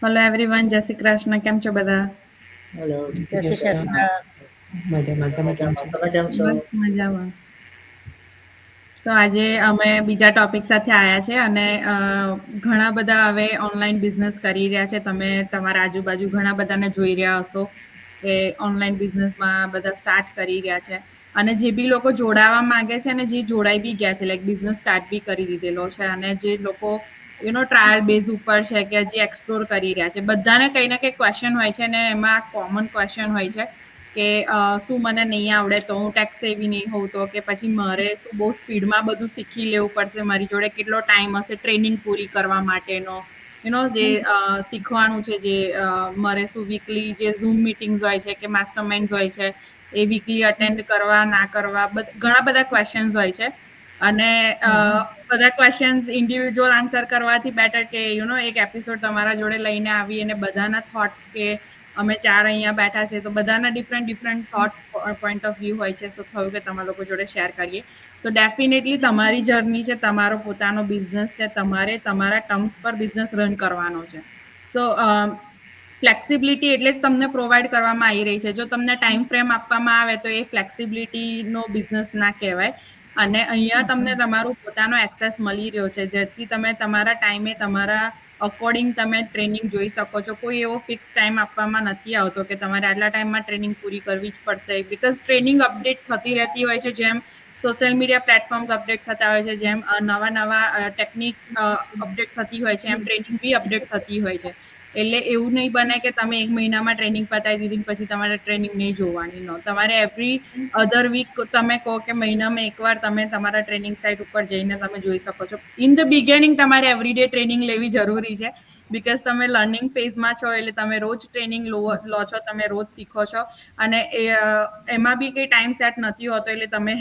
Hello everyone, જય શ્રી કૃષ્ણ. કેમ છો બધા? હેલો, જય શ્રી કૃષ્ણ. મજામાં. તમે કેમ છો? તમે કેમ છો? બસ મજામાં. તો આજે અમે બીજા ટોપિક સાથે આવ્યા છે અને ઘણા બધા હવે ઓનલાઈન બિઝનેસ કરી રહ્યા છે. તમે તમારા આજુબાજુ ઘણા બધાને જોઈ રહ્યા હશો કે ઓનલાઈન બિઝનેસમાં બધા સ્ટાર્ટ કરી રહ્યા છે. અને જે બી લોકો જોડાવા માંગે છે અને જે જોડાઈ બી ગયા છે, લાઈક બિઝનેસ સ્ટાર્ટ બી કરી દીધેલો છે. અને જે લોકો ટ્રાયલ બેઝ ઉપર છે કે હજી એક્સપ્લોર કરી રહ્યા છે, બધાને કંઈ ના કંઈ ક્વેશ્ચન હોય છે. અને એમાં કોમન ક્વેશ્ચન હોય છે કે શું મને નહીં આવડે તો હું ટેક્સ સેવી નહીં હોઉં તો, કે પછી મારે શું બહુ સ્પીડમાં બધું શીખી લેવું પડશે, મારી જોડે કેટલો ટાઈમ હશે ટ્રેનિંગ પૂરી કરવા માટેનો, જે શીખવાનું છે, જે મારે શું વીકલી જે ઝૂમ મીટિંગ્સ હોય છે કે માસ્ટર માઇન્ડ્સ હોય છે એ વીકલી અટેન્ડ કરવા ના કરવા, ઘણા બધા ક્વેશ્ચન્સ હોય છે. અને બધા ક્વેશ્ચન્સ ઇન્ડિવિજ્યુઅલ આન્સર કરવાથી બેટર કે એક એપિસોડ તમારા જોડે લઈને આવી અને બધાના થોટ્સ કે અમે 4 અહીંયા બેઠા છે તો બધાના different thoughts point of view હોય છે. સો થયું કે તમારા લોકો જોડે શેર કરીએ. સો ડેફિનેટલી તમારી જર્ની છે, તમારો પોતાનો બિઝનેસ છે, તમારે તમારા ટર્મ્સ પર બિઝનેસ રન કરવાનો છે. સો ફ્લેક્સિબિલિટી એટલે જ તમને પ્રોવાઈડ કરવામાં આવી રહી છે. જો તમને ટાઈમ ફ્રેમ આપવામાં આવે તો એ ફ્લેક્સિબિલિટીનો બિઝનેસ ના કહેવાય. અને અહીંયા તમને તમારું પોતાનો એક્સેસ મળી રહ્યો છે, જેથી તમે તમારા ટાઈમે તમારા અકોર્ડિંગ તમે ટ્રેનિંગ જોઈ શકો છો. કોઈ એવો ફિક્સ ટાઈમ આપવામાં નથી આવતો કે તમારે આટલા ટાઈમમાં ટ્રેનિંગ પૂરી કરવી જ પડશે, બિકોઝ ટ્રેનિંગ અપડેટ થતી રહેતી હોય છે. જેમ સોશિયલ મીડિયા પ્લેટફોર્મ્સ અપડેટ થતા હોય છે, જેમ નવા ટેકનિક્સ અપડેટ થતી હોય છે, એમ ટ્રેનિંગ બી અપડેટ થતી હોય છે. એટલે એવું નહીં બને કે તમે 1 મહિનામાં ટ્રેનિંગ પતાવી દીધી પછી તમારે ટ્રેનિંગ નહીં જોવાની. નો, તમારે એવરી અધર વીક તમે કહો કે મહિનામાં એકવાર તમે તમારા ટ્રેનિંગ સાઇટ ઉપર જઈને તમે જોઈ શકો છો. ઇન ધ બિગિનિંગ તમારે એવરીડે ટ્રેનિંગ લેવી જરૂરી છે, બિકોઝ તમે લર્નિંગ ફેઝમાં છો. એટલે તમે રોજ ટ્રેનિંગ લો છો, તમે રોજ શીખો છો. અને એમાં બી કંઈ ટાઈમ સેટ નથી હોતો, એટલે તમે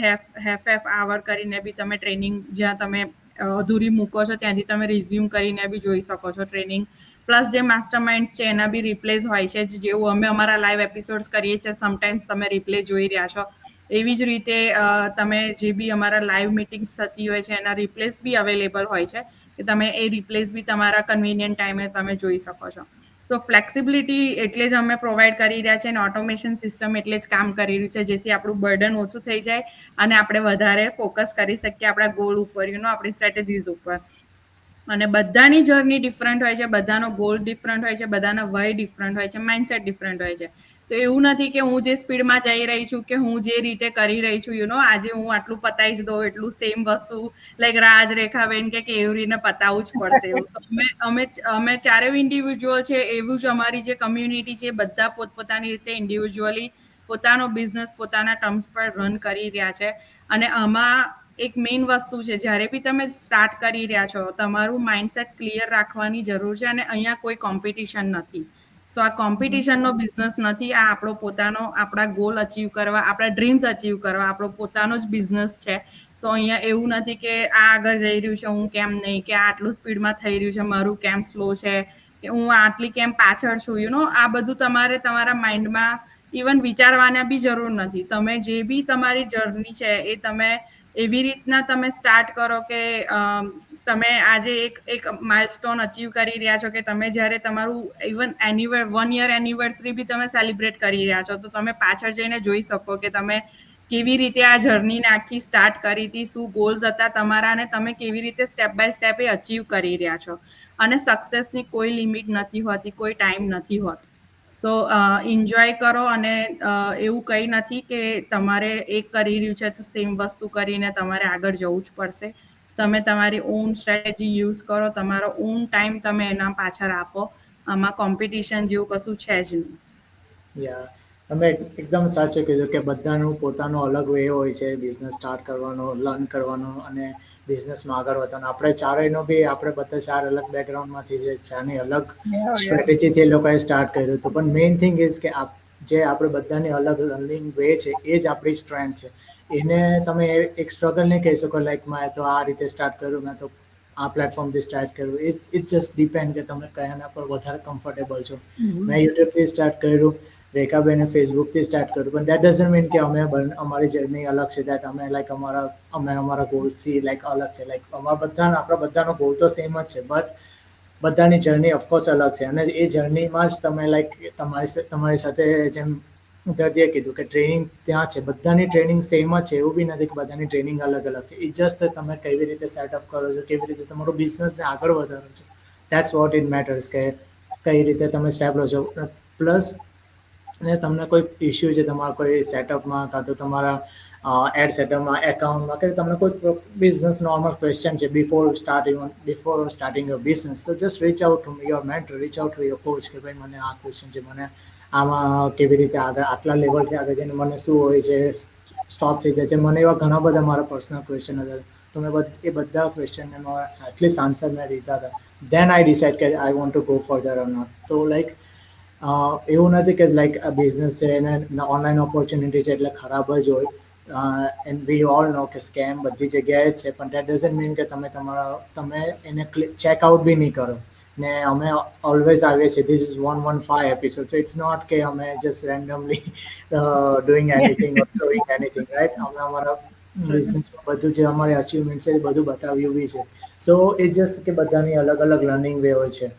હેફ આવર કરીને બી તમે ટ્રેનિંગ જ્યાં તમે અધૂરી મૂકો છો ત્યાંથી તમે રિઝ્યુમ કરીને બી જોઈ શકો છો ટ્રેનિંગ. પ્લસ જે માસ્ટર માઇન્ડ્સ છે એના બી રિપ્લેસ હોય છે, જેવું અમે અમારા લાઈવ એપિસોડ્સ કરીએ છીએ, સમટાઈમ્સ તમે રિપ્લે જોઈ રહ્યા છો. એવી જ રીતે તમે જે બી અમારા લાઈવ મિટિંગ્સ થતી હોય છે એના રિપ્લેસ બી અવેલેબલ હોય છે, કે તમે એ રિપ્લેસ બી તમારા કન્વિનિયન્ટ ટાઈમે તમે જોઈ શકો છો. સો ફ્લેક્સિબિલિટી એટલે જ અમે પ્રોવાઈડ કરી રહ્યા છીએ, અને ઓટોમેશન સિસ્ટમ એટલે જ કામ કરી રહ્યું છે, જેથી આપણું બર્ડન ઓછું થઈ જાય અને આપણે વધારે ફોકસ કરી શકીએ આપણા ગોલ ઉપર, આપણી સ્ટ્રેટેજીસ ઉપર. અને બધાની જર્ની ડિફરન્ટ હોય છે, બધાનો ગોલ ડિફરન્ટ હોય છે, બધાના વય ડિફરન્ટ હોય છે, માઇન્ડસેટ ડિફરન્ટ હોય છે. સો એવું નથી કે હું જે સ્પીડમાં જઈ રહી છું કે હું જે રીતે કરી રહી છું, આજે હું આટલું પતાવી જ દઉં, એટલું સેમ વસ્તુ લાઈક રાજ રેખાબેન કે એવી રીતે પતાવવું જ પડશે એવું. અમે ચારેય ઇન્ડિવિજ્યુઅલ છે, એવું જ અમારી જે કમ્યુનિટી છે બધા પોતપોતાની રીતે ઇન્ડિવિજ્યુઅલી પોતાનો બિઝનેસ પોતાના ટર્મ્સ પર રન કરી રહ્યા છે. અને આમાં એક મેઇન વસ્તુ છે, જ્યારે બી તમે સ્ટાર્ટ કરી રહ્યા છો તમારું માઇન્ડસેટ ક્લિયર રાખવાની જરૂર છે. અને અહીંયા કોઈ કોમ્પિટિશન નથી. સો આ કોમ્પિટિશનનો બિઝનેસ નથી, આ આપણો પોતાનો આપણા ગોલ અચીવ કરવા, આપણા ડ્રીમ્સ અચીવ કરવા આપણો પોતાનો જ બિઝનેસ છે. સો અહીંયા એવું નથી કે આ આગળ જઈ રહ્યું છે હું કેમ નહીં, કે આ આટલું સ્પીડમાં થઈ રહ્યું છે મારું કેમ સ્લો છે, કે હું આટલી કેમ પાછળ છું. આ બધું તમારે તમારા માઇન્ડમાં ઇવન વિચારવાના બી જરૂર નથી. તમે જે બી તમારી જર્ની છે એ તમે એવી રીતના તમે સ્ટાર્ટ કરો કે તમે આજે એક માઇલસ્ટોન અચીવ કરી રહ્યા છો, કે તમે જ્યારે તમારું ઇવન 1 યર એનિવર્સરી બી તમે સેલિબ્રેટ કરી રહ્યા છો, તો તમે પાછળ જઈને જોઈ શકો કે તમે કેવી રીતે આ જર્નીને આખી સ્ટાર્ટ કરી હતી, શું ગોલ્સ હતા તમારા, અને તમે કેવી રીતે સ્ટેપ બાય સ્ટેપ એ અચીવ કરી રહ્યા છો. અને સક્સેસની કોઈ લિમિટ નથી હોતી, કોઈ ટાઈમ નથી હોતો. સો એન્જોય કરો. અને એવું કંઈ નથી કે તમારે એક કરી રહ્યું છે તો સેમ વસ્તુ કરીને તમારે આગળ જવું જ પડશે. તમે તમારી ઓન સ્ટ્રેટેજી યુઝ કરો, તમારો ઓન ટાઈમ તમે એના પાછળ આપો. આમાં કોમ્પિટિશન જેવું કશું છે જ નહીં. યા તમે એકદમ સાચું કીધું કે બધાનું પોતાનો અલગ વે હોય છે બિઝનેસ સ્ટાર્ટ કરવાનો, લર્ન કરવાનો અને બિઝનેસમાં આગળ વધવાનો. આપણે ચારેયનો બી આપણે બધા 4 અલગ બેકગ્રાઉન્ડમાંથી જે 4ની અલગ સ્ટ્રેટેજીથી એ લોકોએ સ્ટાર્ટ કર્યું હતું. પણ મેઇન થિંગ ઇઝ કે જે આપણે બધાની અલગ લર્નિંગ વે છે એ જ આપણી સ્ટ્રેન્થ છે. એને તમે એક સ્ટ્રગલ નહીં કહી શકો, લાઈક મેં તો આ રીતે સ્ટાર્ટ કર્યું, મેં તો આ પ્લેટફોર્મથી સ્ટાર્ટ કર્યું. ઇટ જસ્ટ ડિપેન્ડ કે તમે કયાના પર વધારે કમ્ફર્ટેબલ છો. મેં યુટ્યુબથી સ્ટાર્ટ કર્યું, રેખાબેને ફેસબુકથી સ્ટાર્ટ કર્યું, પણ દેટ ડઝન્ટ મીન કે અમારી જર્ની અલગ છે, દેટ અમે લાઈક અમારા ગોલ્સથી લાઈક અલગ છે. લાઈક આપણા બધાનો ગોલ તો સેમ જ છે, બટ બધાની જર્ની ઓફકોર્સ અલગ છે અને એ જર્નીમાં જ તમે લાઈક તમારી સાથે જેમ દર્દીએ કીધું કે ટ્રેનિંગ ત્યાં છે, બધાની ટ્રેનિંગ સેમ જ છે, એવું બી નથી કે બધાની ટ્રેનિંગ અલગ અલગ છે. એ જસ્ટ તમે કેવી રીતે સેટઅપ કરો છો, કેવી રીતે તમારું બિઝનેસને આગળ વધારો છો, દેટ્સ વોટ ઇટ મેટર્સ, કે કઈ રીતે તમે સ્ટેપ લો છો. પ્લસ અને તમને કોઈ ઇશ્યુ છે તમારા કોઈ સેટઅપમાં, કાં તો તમારા એડ સેટઅપમાં, એકાઉન્ટમાં, કે તમને કોઈ બિઝનેસ નોર્મલ ક્વેશ્ચન છે બિફોર સ્ટાર્ટિંગ યોર બિઝનેસ, તો just rich out to your mentor, rich out to your coach, કે ભાઈ મને આ ક્વેશ્ચન છે, મને આમાં કેવી રીતે આગળ આટલા લેવલથી આગળ જઈને મને શું હોય છે, સ્ટોપ થઈ જાય છે. મને એવા ઘણા બધા મારા પર્સનલ ક્વેશ્ચન હતા, તો મેં એ બધા ક્વેશ્ચનને એટલીસ્ટ આન્સર મેં દીધા હતા. દેન આઈ ડિસાઇડ કે I want to go further or not. તો લાઈક એવું નથી કે લાઈક આ બિઝનેસ છે એને ઓનલાઈન ઓપોર્ચ્યુનિટી છે એટલે ખરાબ જ હોય. એન્ડ વી ઓલ નો કે સ્કેમ બધી જગ્યાએ જ છે, પણ દેટ ડઝન્ટ મીન કે તમે એને ચેકઆઉટ બી નહીં કરો. ને અમે ઓલવેઝ આવીએ છીએ, this is 115 episode, so it's not કે અમે just randomly doing anything or doing anything, right? અમે અમારા બિઝનેસમાં બધું જે અમારી અચીવમેન્ટ છે એ બધું બતાવ્યું બી છે. સો ઇટ જસ્ટ કે બધાની અલગ અલગ લર્નિંગ વે હોય છે.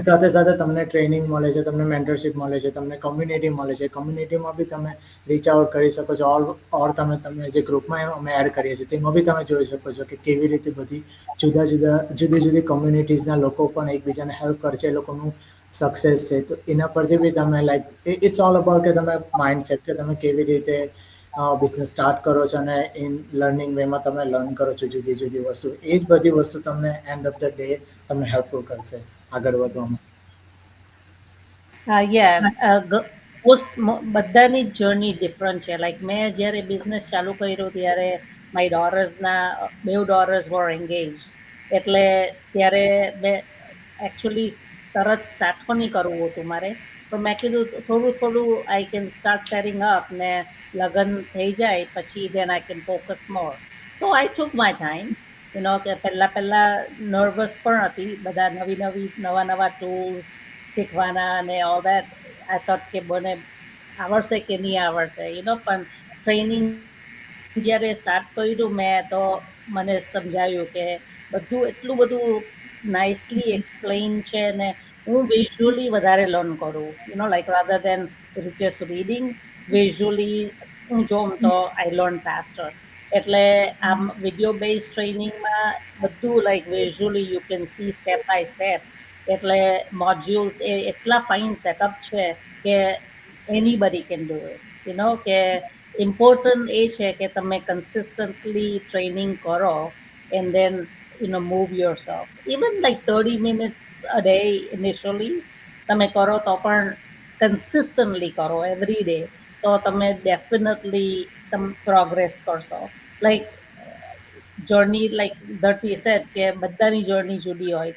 સાથે સાથે તમને ટ્રેનિંગ મળે છે, તમને મેન્ટરશીપ મળે છે, તમને કમ્યુનિટી મળે છે. કમ્યુનિટીમાં બી તમે રીચ આઉટ કરી શકો છો. ઓર તમે જે ગ્રુપમાં અમે એડ કરીએ છીએ તેમાં બી તમે જોઈ શકો છો કે કેવી રીતે બધી જુદી જુદી કમ્યુનિટીઝના લોકો પણ એકબીજાને હેલ્પ કરે છે, એ લોકોનું સક્સેસ છે. તો એના પરથી બી તમે લાઈક ઇટ્સ ઓલ અબાઉટ કે તમે માઇન્ડસેટ, કે તમે કેવી રીતે બિઝનેસ સ્ટાર્ટ કરો છો અને ઇન લર્નિંગ વેમાં તમે લર્ન કરો છો જુદી જુદી વસ્તુ. એ જ બધી વસ્તુ તમને એન્ડ ઓફ ધ ડે તમને હેલ્પફુલ કરશે આગળ વધવામાં. બધાની જર્ની ડિફરન્ટ છે. લાઈક મેં જ્યારે બિઝનેસ ચાલુ કર્યો ત્યારે માય ડોટર્સના બેવ ડોટર્સ વર એંગેજ, એટલે ત્યારે મેં એકચ્યુઅલી તરત સ્ટાર્ટ પણ નહીં કરવું હતું મારે, તો મેં કીધું થોડું થોડું I can start setting up, ને લગ્ન થઈ જાય પછી then I can focus more. So I took my time, કે પહેલા નર્વસ પણ હતી, બધા નવા નવા ટૂલ્સ શીખવાના અને ઓલ દેટ. આઈ થોટ કે મને આવડશે કે નહીં આવડશે, પણ ટ્રેનિંગ જ્યારે સ્ટાર્ટ કર્યું મેં, તો મને સમજાયું કે બધું એટલું બધું નાઇસલી એક્સપ્લેન છે, ને હું વિઝ્યુઅલી વધારે લર્ન કરું, લાઈક રાધર દેન જસ્ટ રીડિંગ. વિઝ્યુઅલી હું જોઉં તો આઈ લર્ન ફાસ્ટર. એટલે આમ વિડીયો બેઝ ટ્રેનિંગમાં બધું like visually you can see step by step. એટલે મોડ્યુલ્સ એટલા ફાઇન સેટઅપ છે કે એનીબડી કેન ડુ ઇટ. કે ઇમ્પોર્ટન્ટ એ છે કે તમે કન્સિસ્ટન્ટલી ટ્રેનિંગ કરો and then move yourself. Even like 30 minutes a day initially, તમે કરો તો પણ કન્સિસ્ટન્ટલી કરો એવરી ડે, તો તમે ડેફિનેટલી પ્રોગ્રેસ કરશો. લાઈક જર્ની, લાઈક ધરતી સેટ કે બધાની જર્ની જુદી હોય.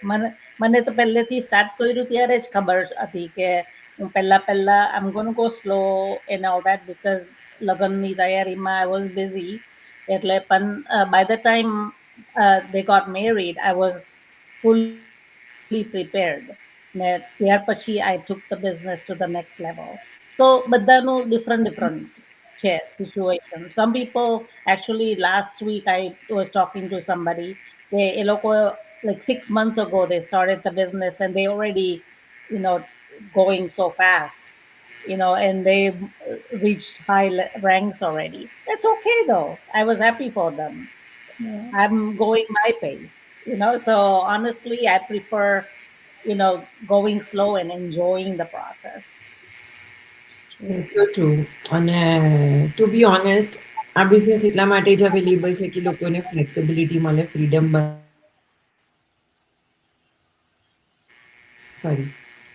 મને તો પહેલેથી સ્ટાર્ટ કર્યું ત્યારે જ ખબર હતી કે હું પહેલા I'm gonna go slow and all that, because લગ્નની તૈયારીમાં આઈ વોઝ બિઝી. એટલે પણ by the time they got married, I was fully prepared. ને ત્યાર પછી I took the business to the next level. So બધાનું different છે situation. Some people, actually last week I was talking to somebody, એ લોકો like 6 months ago they started the business and they already, you know, going so fast, and they reached high ranks already. That's okay though. I was happy for them. I'm going my pace, So honestly, I prefer, going slow and enjoying the process. It's so true. અને two be honest, આ business એટલા માટે જ available છે કે લોકોને flexibility મળે, freedom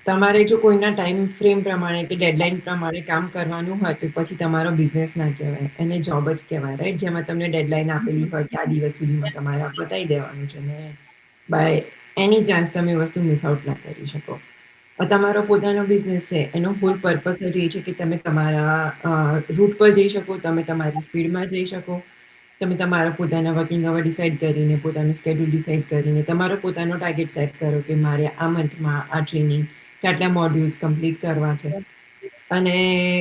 તમારે જો કોઈના ટાઈમ ફ્રેમ પ્રમાણે કે ડેડલાઇન પ્રમાણે કામ કરવાનું હોય તો પછી તમારો બિઝનેસ ના કહેવાય, એને જોબ જ કહેવાય, રાઈટ? જેમાં તમને ડેડલાઇન આપેલી હોય કે આ દિવસ સુધીમાં તમારે બતાવી દેવાનું છે, ને બાય એની ચાન્સ તમે વસ્તુ મિસ આઉટ ના કરી શકો. તમારો પોતાનો બિઝનેસ છે, એનો હોલ પર્પસ જ એ છે કે તમે તમારા રૂટ પર જઈ શકો, તમે તમારી સ્પીડમાં જઈ શકો, તમે તમારા પોતાના વર્કિંગ અવર ડિસાઇડ કરીને, પોતાનું સ્કેડ્યુલ ડિસાઇડ કરીને, તમારો પોતાનો ટાર્ગેટ સેટ કરો કે મારે આ મંથમાં આ ટ્રેનિંગ કેટલા મોડ્યુલ્સ કમ્પ્લીટ કરવા છે. અને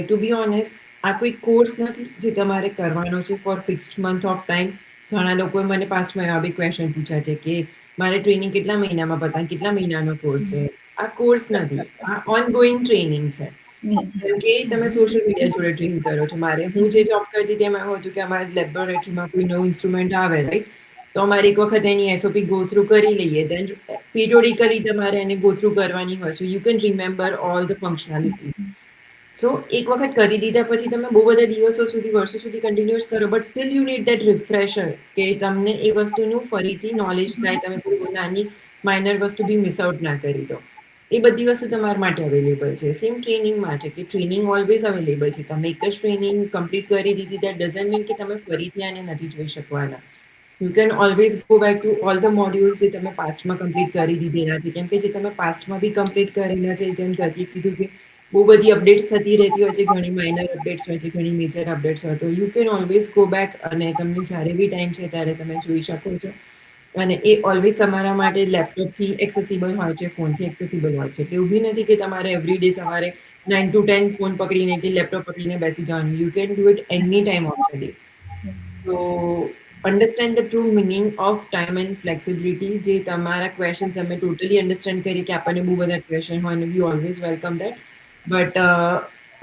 ટુ બી ઓનેસ્ટ, આ કોઈ કોર્સ નથી જે તમારે કરવાનો છે for fixed month of time. ઘણા લોકોએ મને પાસ્ટમાં એવા બી ક્વેશ્ચન પૂછ્યા છે કે મારે ટ્રેનિંગ કેટલા મહિનામાં પતાવે, કેટલા મહિનાનો કોર્સ છે. આ કોર્સ નથી, આ ઓનગોઈંગ ટ્રેનિંગ છે. જેમ કે તમે સોશિયલ મીડિયા જોડે ટ્રેન કરો છો. હું જે જોબ કરતી હતી એમાં એવું હતું કે અમારી લેબોરેટરીમાં કોઈ નવું ઇન્સ્ટ્રુમેન્ટ આવે, રાઈટ, તો અમારે એક વખત એની એસઓપી ગો થ્રુ કરી લઈએ. દેન પીરિયોડિકલી તમારે એને ગો થ્રુ કરવાની હોય. So you can remember all the functionalities. So એક વખત કરી દીધા પછી તમે બહુ બધા દિવસો સુધી, વર્ષો સુધી કન્ટિન્યુઅસ કરો, but still you need that refresher, કે તમને એ વસ્તુનું ફરીથી નોલેજ થાય, તમે કોઈ નાની માઇનર વસ્તુ બી મિસ આઉટ ના કરી દો. એ બધી વસ્તુ તમારા માટે અવેલેબલ છે. સેમ ટ્રેનિંગમાં છે કે ટ્રેનિંગ ઓલવેઝ અવેલેબલ છે. તમે એક જ ટ્રેનિંગ કમ્પ્લીટ કરી દીધી, દેટ ડઝન્ટ મીન કે તમે ફરીથી આને નથી જોઈ શકવાના. You can always go back to all the modules જે તમે પાસ્ટમાં કમ્પ્લીટ કરી દીધેલા છે. કેમ કે જે તમે પાસ્ટમાં બી કમ્પ્લીટ કરેલા છે, જેમ ગતિ કીધું કે બહુ બધી અપડેટ્સ થતી રહેતી હોય છે. ઘણી માઇનર અપડેટ્સ હોય છે, ઘણી મેજર અપડેટ્સ હોય, તો you can always go back અને તમને જ્યારે બી ટાઈમ છે ત્યારે તમે જોઈ શકો છો. અને એ ઓલવેઝ તમારા માટે લેપટોપથી એક્સેસિબલ હોય છે, ફોનથી એક્સેસિબલ હોય છે. એટલે એવું બી નથી કે તમારે એવરી ડે સવારે 9 to 10 ફોન પકડીને કે લેપટોપ પકડીને બેસી જવાનું. You can do it any time of the day. So understand the true meaning of time and flexibility. જે તમારા ક્વેશ્ચન્સ અમે ટોટલી અન્ડરસ્ટેન્ડ કરી કે આપણને બહુ બધા ક્વેશ્ચન હોય, અને we always welcome that. But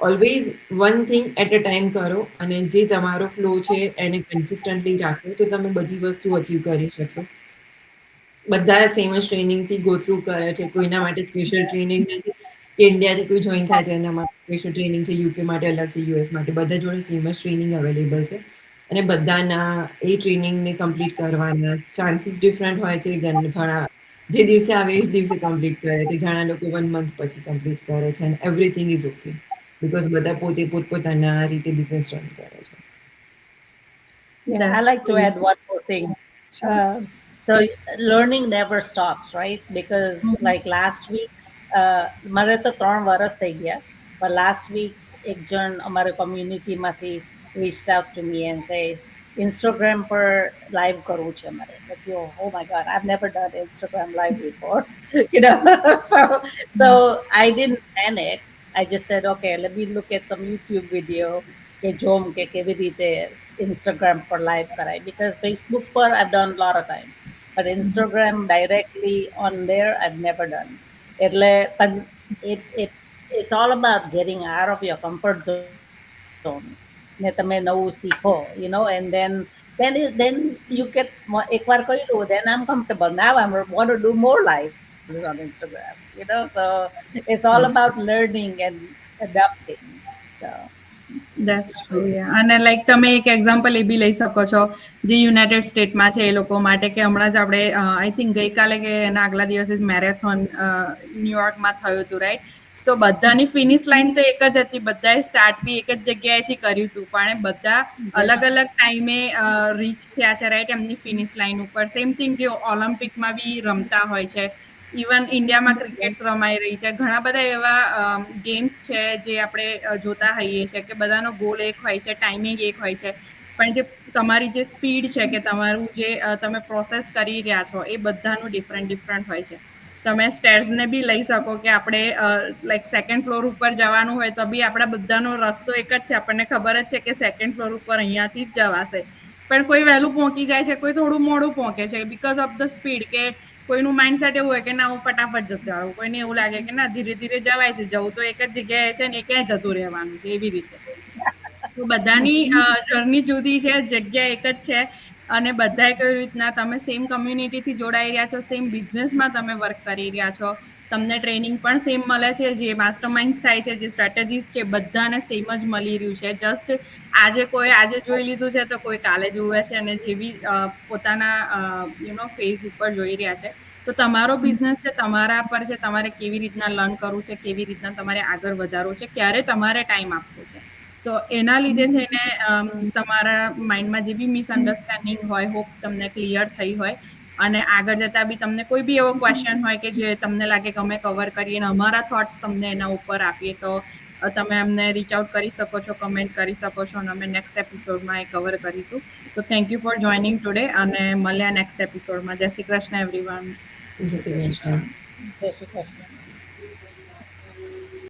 always one thing at a time કરો, અને જે તમારો ફ્લો છે એને કન્સિસ્ટન્ટલી રાખો, તો તમે બધી વસ્તુ અચીવ કરી શકશો. બધા સેમ જ ટ્રેનિંગથી ગો થ્રુ કરે છે. કોઈના માટે સ્પેશિયલ ટ્રેનિંગ નથી કે ઇન્ડિયાથી કોઈ જોઈન થાય છે એના માટે સ્પેશિયલ ટ્રેનિંગ છે, યુકે માટે અલગ છે, યુએસ માટે. બધા જોડે સેમ જ ટ્રેનિંગ અવેલેબલ છે. અને બધાના એ ટ્રેનિંગને કમ્પ્લીટ કરવાના ચાન્સીસ ડિફરન્ટ હોય છે. ઘણા જે દિવસે આવે એ જ દિવસે કમ્પ્લીટ કરે છે, ઘણા લોકો 1 મંથ પછી કમ્પ્લીટ કરે છે. And everything is okay, because બધા પોતે પોતપોતાના રીતે બિઝનેસ રન કરે છે. Yeah, I That's like to true. add one more thing. Sure. So learning never stops, right? Because Mhm. like last week, મારે તો 3 વર્ષ થઈ ગયા, but last week એક જણ અમારા communityમાંથી reached out to me and say Instagram પર live કરવું છે મારે. Like, yo, oh my God, I've never done Instagram live before, you know. So I didn't panic. I just said, okay, let me look at some YouTube video કે જોમ કે કેવી રીતે Instagram પર live કરાય. Because Facebook પર I've done a lot of times, but Instagram directly on there I've never done. એટલે પણ it's all about getting out of your comfort zone. ને તમે નવું શીખો, you know, and then you get એકવાર કર્યું, then I'm comfortable. Now I want to do more lives on Instagram, you know. So it's all Yes. about learning and adapting. So that's true. અને like તમે એક example એ બી લઈ શકો છો જે United સ્ટેટમાં છે એ લોકો માટે, કે હમણાં જ આપણે આઈ થિંક ગઈકાલે કે એના આગલા દિવસે જ મેરેથોન ન્યુયોર્કમાં થયું હતું, રાઈટ? સો બધાની ફિનિશ લાઈન તો એક જ હતી, બધાએ સ્ટાર્ટ બી એક જ જગ્યાએથી કર્યું હતું, પણ બધા અલગ અલગ ટાઈમે રીચ થયા છે, રાઈટ, એમની ફિનિશ લાઈન ઉપર. સેમ થિંગ જે ઓલિમ્પિકમાં બી રમતા હોય છે, ઇવન ઇન્ડિયામાં ક્રિકેટ્સ રમાઈ રહી છે, ઘણા બધા એવા ગેમ્સ છે જે આપણે જોતા હોઈએ છીએ કે બધાનો ગોલ એક હોય છે, ટાઈમિંગ એક હોય છે, પણ જે તમારી જે સ્પીડ છે કે તમારું જે તમે પ્રોસેસ કરી રહ્યા છો એ બધાનું ડિફરન્ટ હોય છે. તમે સ્ટેર્સને બી લઈ શકો કે આપણે લાઈક સેકન્ડ ફ્લોર ઉપર જવાનું હોય તો બી આપણા બધાનો રસ્તો એક જ છે, આપણને ખબર જ છે કે સેકન્ડ ફ્લોર ઉપર અહીંયાથી જ જવાશે, પણ કોઈ વહેલું પહોંચી જાય છે, કોઈ થોડું મોડું પહોંચે છે બિકોઝ ઓફ ધ સ્પીડ. કે કોઈનું માઇન્ડસેટ એવું હોય કે ના હું ફટાફટ જતો આવું, કોઈને એવું લાગે કે ના ધીરે ધીરે જવાય છે, જવું તો એક જ જગ્યાએ છે ને એ ક્યાંય જતું રહેવાનું છે, એવી રીતે. તો બધાની જર્ની જુદી છે, જગ્યા એક જ છે, અને બધાએ કઈ રીતના તમે સેમ કમ્યુનિટીથી જોડાઈ રહ્યા છો, સેમ બિઝનેસમાં તમે વર્ક કરી રહ્યા છો, તમને ટ્રેનિંગ પણ સેમ મળે છે, જે માસ્ટર માઇન્ડ થાય છે, જે સ્ટ્રેટેજીસ છે બધાને સેમ જ મળી રહ્યું છે. જસ્ટ આજે જોઈ લીધું છે તો કોઈ કાલે જુએ છે, અને જે બી પોતાના ફેઝ ઉપર જોઈ રહ્યા છે. સો તમારો બિઝનેસ છે, તમારા પર છે, તમારે કેવી રીતના લર્ન કરવું છે, કેવી રીતના તમારે આગળ વધારવું છે, ક્યારે તમારે ટાઈમ આપવો છે. સો એના લીધે થઈને તમારા માઇન્ડમાં જે બી મિસઅન્ડરસ્ટેન્ડિંગ હોય, હોપ તમને ક્લિયર થઈ હોય, અને આગળ જતા બી તમને કોઈ બી એવો ક્વેશ્ચન હોય કે જે તમને લાગે કે અમે કવર કરીએ અને અમારા થોટ્સ તમને એના ઉપર આપીએ, તો તમે અમને રીચ આઉટ કરી શકો છો, કમેન્ટ કરી શકો છો, અને અમે નેક્સ્ટ એપિસોડમાં એ કવર કરીશું. So thank you for joining today, અને મળ્યા નેક્સ્ટ એપિસોડમાં. જય શ્રી કૃષ્ણ એવરીવન. જય શ્રી કૃષ્ણ. જય શ્રી કૃષ્ણ.